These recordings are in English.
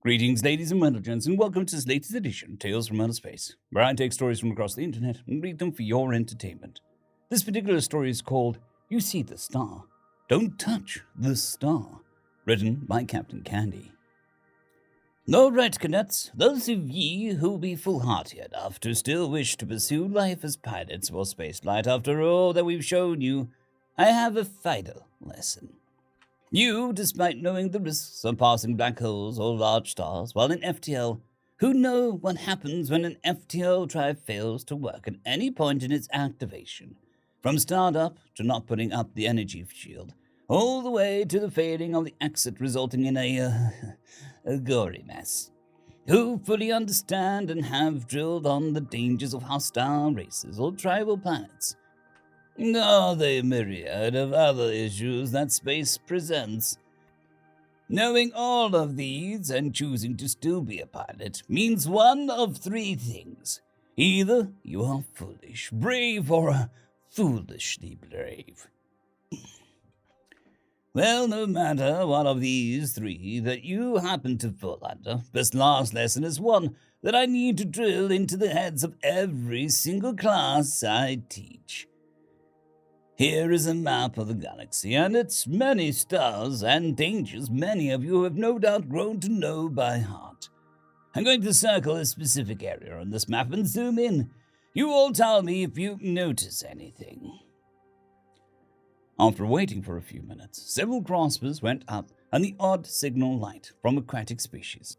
Greetings, ladies and gentlemen, and welcome to this latest edition, Tales from Outer Space, where I take stories from across the internet and read them for your entertainment. This particular story is called You See the Star. Don't Touch the Star, written by Captain Candy. All right, cadets, those of ye who be foolhardy enough to still wish to pursue life as pilots for spaceflight after all that we've shown you, I have a vital lesson. You, despite knowing the risks of passing black holes or large stars while in FTL, who know what happens when an FTL drive fails to work at any point in its activation, from startup to not putting up the energy shield, all the way to the failing of the exit resulting in a gory mess. Who fully understand and have drilled on the dangers of hostile races or tribal planets, nor the myriad of other issues that space presents. Knowing all of these and choosing to still be a pilot means one of three things. Either you are foolish, brave, or foolishly brave. Well, no matter what of these three that you happen to fall under, this last lesson is one that I need to drill into the heads of every single class I teach. Here is a map of the galaxy and its many stars and dangers many of you have no doubt grown to know by heart. I'm going to circle a specific area on this map and zoom in. You all tell me if you notice anything. After waiting for a few minutes, several crossbars went up and the odd signal light from aquatic species.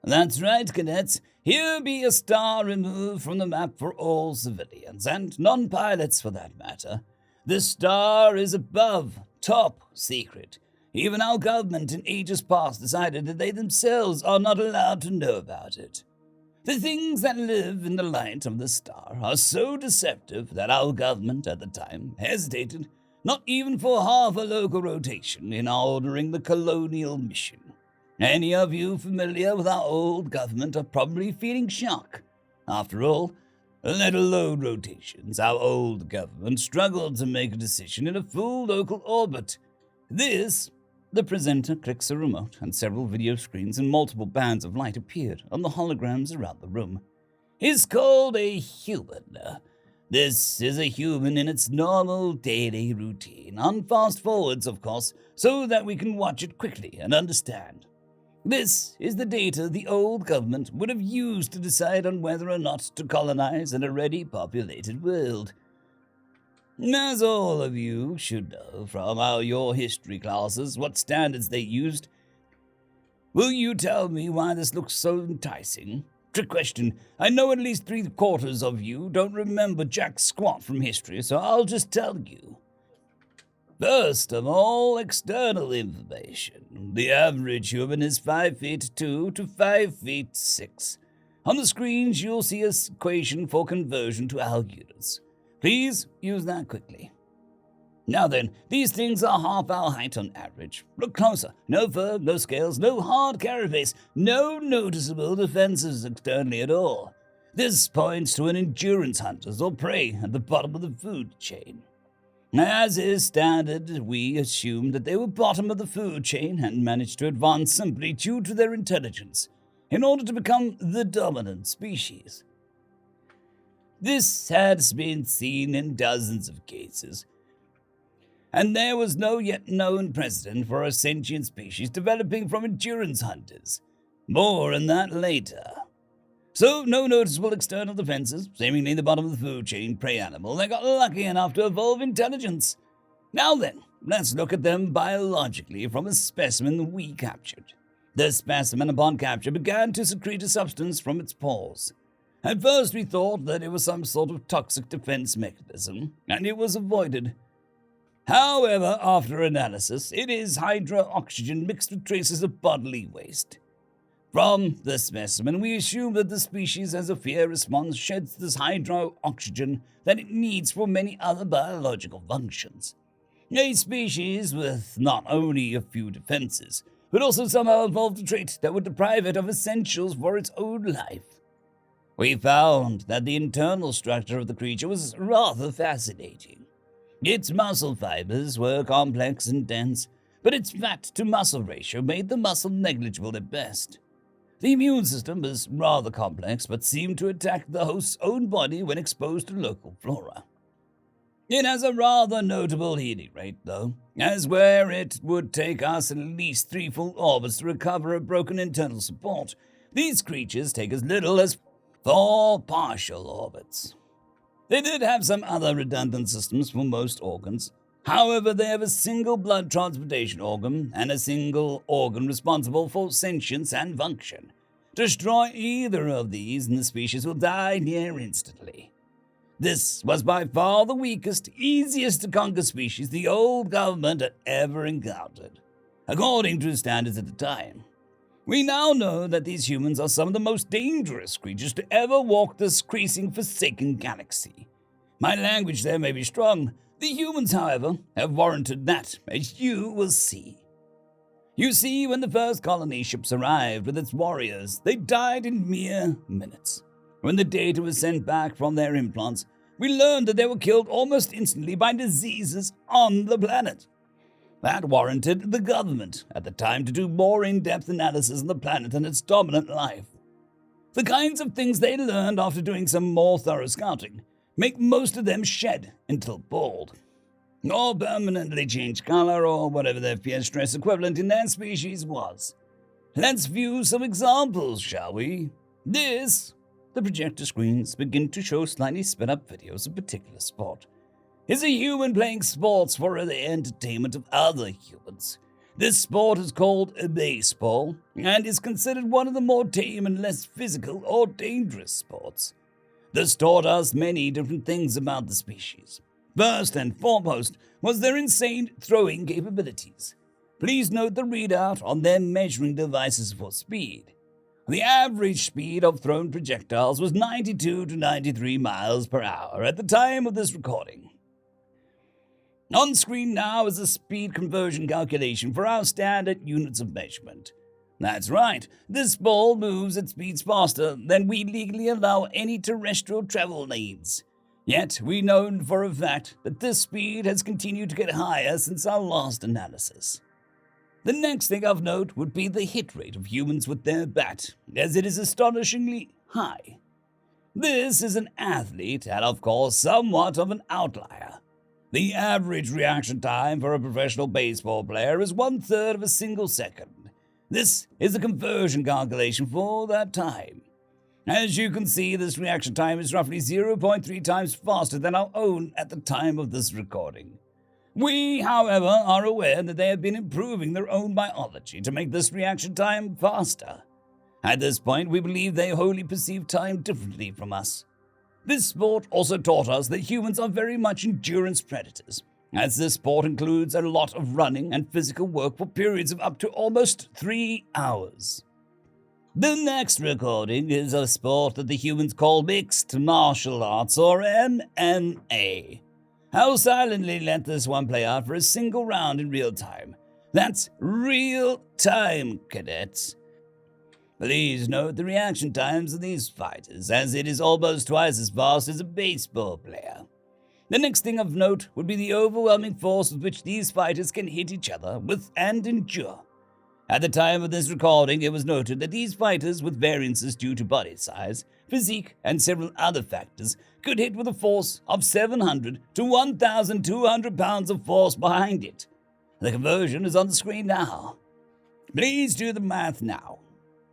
That's right, cadets. Here be a star removed from the map for all civilians, and non-pilots for that matter. This star is above, top secret. Even our government in ages past decided that they themselves are not allowed to know about it. The things that live in the light of the star are so deceptive that our government at the time hesitated, not even for half a local rotation, in ordering the colonial mission. Any of you familiar with our old government are probably feeling shock. After all, let alone rotations, our old government struggled to make a decision in a full local orbit. This, the presenter clicks a remote and several video screens and multiple bands of light appeared on the holograms around the room, is called a human. This is a human in its normal daily routine, on fast forwards, of course, so that we can watch it quickly and understand. This is the data the old government would have used to decide on whether or not to colonize an already populated world. As all of you should know from your history classes what standards they used, will you tell me why this looks so enticing? Trick question. I know at least 3/4 of you don't remember jack squat from history, so I'll just tell you. First of all, external information. The average human is 5'2" to 5'6". On the screens, you'll see an equation for conversion to our units. Please use that quickly. Now then, these things are half our height on average. Look closer. No fur, no scales, no hard carapace, no noticeable defenses externally at all. This points to an endurance hunters or prey at the bottom of the food chain. As is standard, we assumed that they were bottom of the food chain and managed to advance simply due to their intelligence, in order to become the dominant species. This has been seen in dozens of cases, and there was no yet known precedent for a sentient species developing from endurance hunters. More on that later. So, no noticeable external defenses, seemingly the bottom of the food chain prey animal that got lucky enough to evolve intelligence. Now then, let's look at them biologically from a specimen we captured. The specimen upon capture began to secrete a substance from its pores. At first we thought that it was some sort of toxic defense mechanism, and it was avoided. However, after analysis, it is hydro-oxygen mixed with traces of bodily waste. From the specimen, we assume that the species as a fear response sheds this hydro-oxygen that it needs for many other biological functions. A species with not only a few defenses, but also somehow evolved a trait that would deprive it of essentials for its own life. We found that the internal structure of the creature was rather fascinating. Its muscle fibers were complex and dense, but its fat-to-muscle ratio made the muscle negligible at best. The immune system is rather complex, but seemed to attack the host's own body when exposed to local flora. It has a rather notable healing rate, though, as where it would take us at least 3 full orbits to recover a broken internal support, these creatures take as little as 4 partial orbits. They did have some other redundant systems for most organs. However, they have a single blood transportation organ and a single organ responsible for sentience and function. Destroy either of these and the species will die near instantly. This was by far the weakest, easiest to conquer species the old government had ever encountered, according to standards at the time. We now know that these humans are some of the most dangerous creatures to ever walk this creasing, forsaken galaxy. My language there may be strong. The humans, however, have warranted that, as you will see. You see, when the first colony ships arrived with its warriors, they died in mere minutes. When the data was sent back from their implants, we learned that they were killed almost instantly by diseases on the planet. That warranted the government at the time to do more in-depth analysis on the planet and its dominant life. The kinds of things they learned after doing some more thorough scouting make most of them shed until bald, or permanently change color, or whatever their fear stress equivalent in their species was. Let's view some examples, shall we? The projector screens begin to show slightly sped up videos of particular sport. Is a human playing sports for the entertainment of other humans. This sport is called baseball and is considered one of the more tame and less physical or dangerous sports. This taught us many different things about the species. First and foremost was their insane throwing capabilities. Please note the readout on their measuring devices for speed. The average speed of thrown projectiles was 92 to 93 miles per hour at the time of this recording. On screen now is a speed conversion calculation for our standard units of measurement. That's right, this ball moves at speeds faster than we legally allow any terrestrial travel needs. Yet we know for a fact that this speed has continued to get higher since our last analysis. The next thing of note would be the hit rate of humans with their bat, as it is astonishingly high. This is an athlete and of course somewhat of an outlier. The average reaction time for a professional baseball player is 1/3 of a single second. This is a conversion calculation for that time. As you can see, this reaction time is roughly 0.3 times faster than our own at the time of this recording. We, however, are aware that they have been improving their own biology to make this reaction time faster. At this point, we believe they wholly perceive time differently from us. This sport also taught us that humans are very much endurance predators, as this sport includes a lot of running and physical work for periods of up to almost 3 hours. The next recording is a sport that the humans call Mixed Martial Arts, or MMA. I'll silently let this one play out for a single round in real time. That's real time, cadets. Please note the reaction times of these fighters, as it is almost twice as fast as a baseball player. The next thing of note would be the overwhelming force with which these fighters can hit each other with and endure. At the time of this recording, it was noted that these fighters, with variances due to body size, physique, and several other factors, could hit with a force of 700 to 1,200 pounds of force behind it. The conversion is on the screen now. Please do the math now.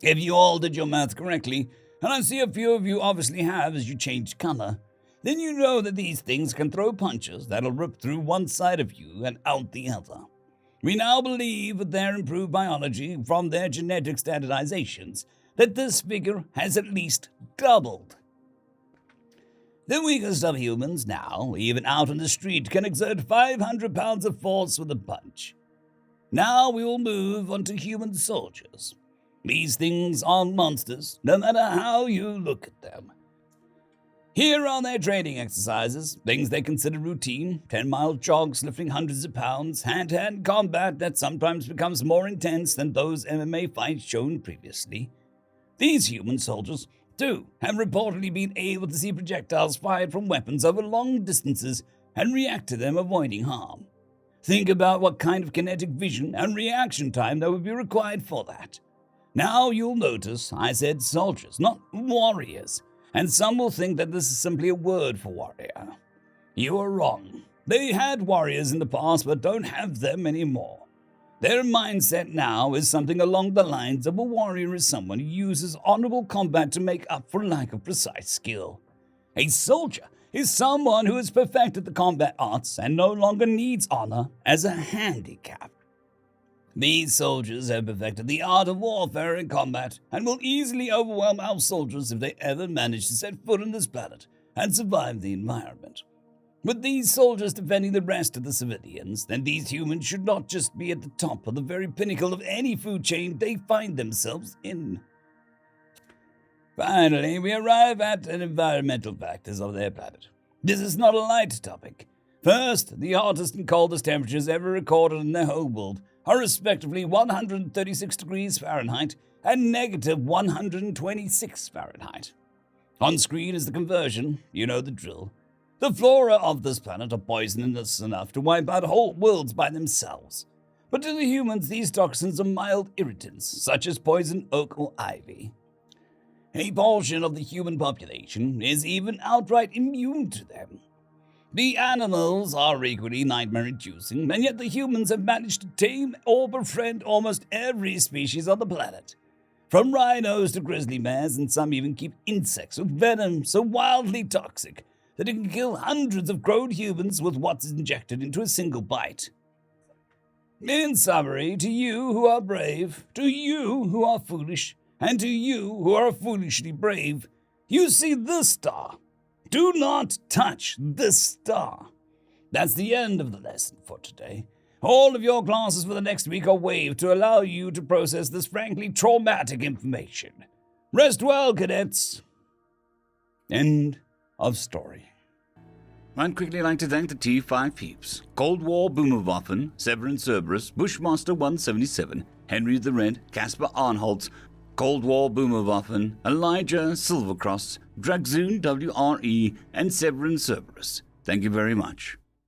If you all did your math correctly, and I see a few of you obviously have as you change color, then you know that these things can throw punches that'll rip through one side of you and out the other. We now believe with their improved biology from their genetic standardizations that this figure has at least doubled. The weakest of humans now, even out on the street, can exert 500 pounds of force with a punch. Now we will move on to human soldiers. These things are monsters, no matter how you look at them. Here are their training exercises, things they consider routine, 10-mile jogs lifting hundreds of pounds, hand-to-hand combat that sometimes becomes more intense than those MMA fights shown previously. These human soldiers, too, have reportedly been able to see projectiles fired from weapons over long distances and react to them avoiding harm. Think about what kind of kinetic vision and reaction time that would be required for that. Now you'll notice I said soldiers, not warriors, and some will think that this is simply a word for warrior. You are wrong. They had warriors in the past but don't have them anymore. Their mindset now is something along the lines of a warrior is someone who uses honorable combat to make up for lack of precise skill. A soldier is someone who has perfected the combat arts and no longer needs honor as a handicap. These soldiers have perfected the art of warfare and combat and will easily overwhelm our soldiers if they ever manage to set foot on this planet and survive the environment. With these soldiers defending the rest of the civilians, then these humans should not just be at the top of the very pinnacle of any food chain they find themselves in. Finally, we arrive at an environmental factors of their planet. This is not a light topic. First, the hottest and coldest temperatures ever recorded in the whole world are respectively 136 degrees Fahrenheit and negative 126 Fahrenheit. On screen is the conversion, you know the drill. The flora of this planet are poisonous enough to wipe out whole worlds by themselves. But to the humans, these toxins are mild irritants, such as poison oak or ivy. A portion of the human population is even outright immune to them. The animals are equally nightmare-inducing, and yet the humans have managed to tame or befriend almost every species on the planet. From rhinos to grizzly bears, and some even keep insects with venom so wildly toxic that it can kill hundreds of grown humans with what's injected into a single bite. In summary, to you who are brave, to you who are foolish, and to you who are foolishly brave, you see this star. Do not touch this star. That's the end of the lesson for today. All of your classes for the next week are waived to allow you to process this frankly traumatic information. Rest well, cadets. End of story. I'd quickly like to thank the T5 peeps: Cold War Boomerwaffen, Severin Cerberus, Bushmaster 177, Henry the Red, Caspar Arnholtz, Cold War Boomerwaffen, Elijah Silvercross, Dragzoon WRE, and Severin Cerberus. Thank you very much.